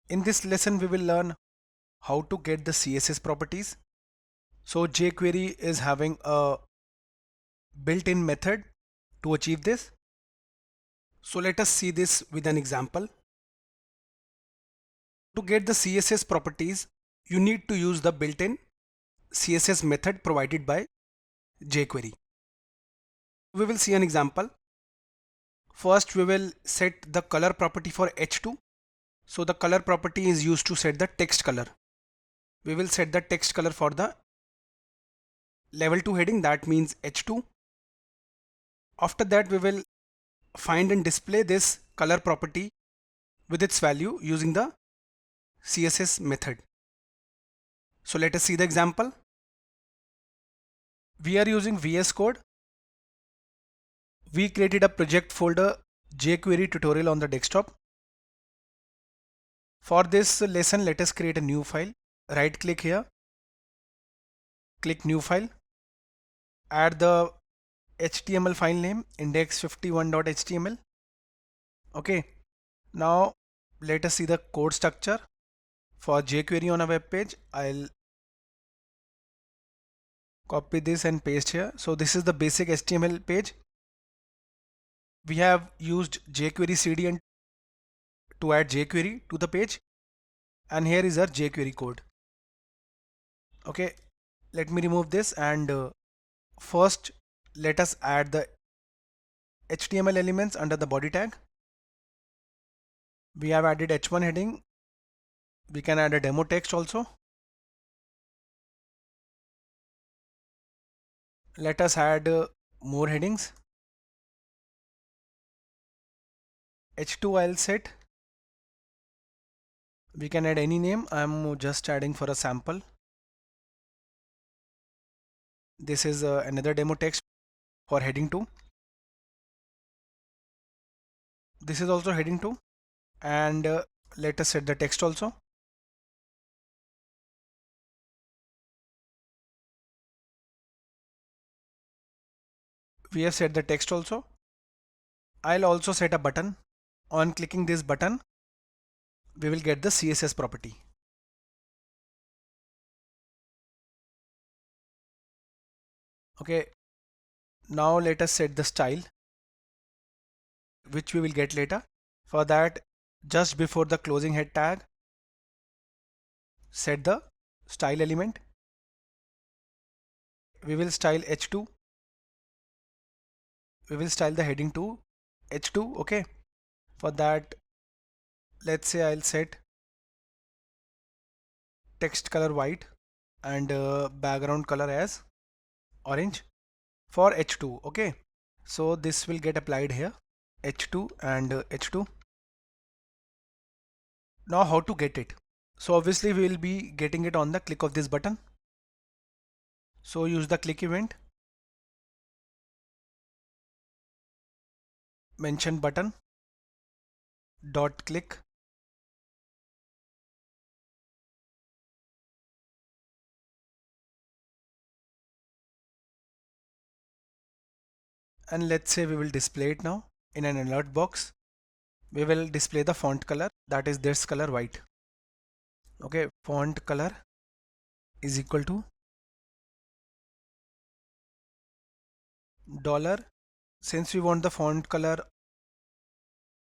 In this lesson, we will learn how to get the CSS properties. So jQuery is having a built-in method to achieve this. So let us see this with an example. To get the CSS properties, you need to use the built-in CSS method provided by jQuery. We will see an example. First, we will set the color property for H2. So the color property is used to set the text color. We will set the text color for the level 2 heading, that means H2. After that, we will find and display this color property with its value using the CSS method. So let us see the example. We are using VS Code. We created a project folder jQuery tutorial on the desktop. For this lesson, let us create a new file. Right click here, click new file, add the HTML file name index51.html. Okay, now let us see the code structure for jQuery on a web page. I'll copy this and paste here. So this is the basic HTML page. We have used jQuery CDN to add jQuery to the page, and here is our jQuery code. Okay, let me remove this and first let us add the HTML elements under the body tag. We have added h1 heading. We can add a demo text also. Let us add more headings. h2 I'll set. We can add any name. I'm just adding for a sample. This is another demo text for heading 2. This is also heading 2, and let us set the text also. We have set the text also. I'll also set a button. On clicking this button, we will get the CSS property. Okay, now let us set the style, which we will get later. For that, just before the closing head tag, set the style element. We will style h2. We will style the heading to h2. Okay, for that, let's say I'll set text color white and background color as orange for h2. Okay, so this will get applied here, h2 and h2. Now how to get it? So obviously we will be getting it on the click of this button. So use the click event, mention button dot click, and let's say we will display it now in an alert box. We will display the font color, that is this color white. Okay, font color is equal to dollar. Since we want the font color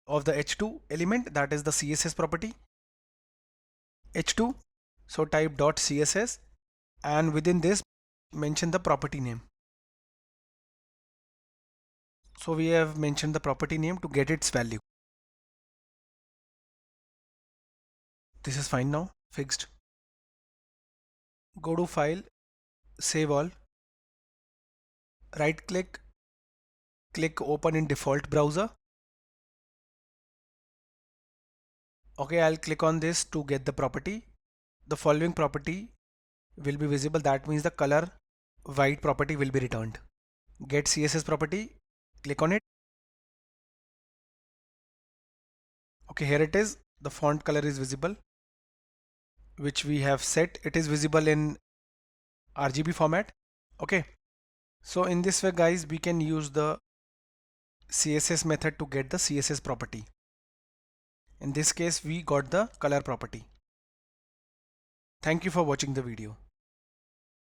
of the h2 element, that is the CSS property h2, so type dot CSS, and within this mention the property name. So we have mentioned the property name to get its value. This is fine now, fixed. Go to file, save all, right click, click open in default browser. Okay, I'll click on this to get the property. The following property will be visible, that means the color white property will be returned. Get CSS property, click on it. Okay, here it is. The font color is visible, which we have set. It is visible in RGB format. Okay, so in this way guys, we can use the CSS method to get the CSS property. In this case, we got the color property. Thank you for watching the video.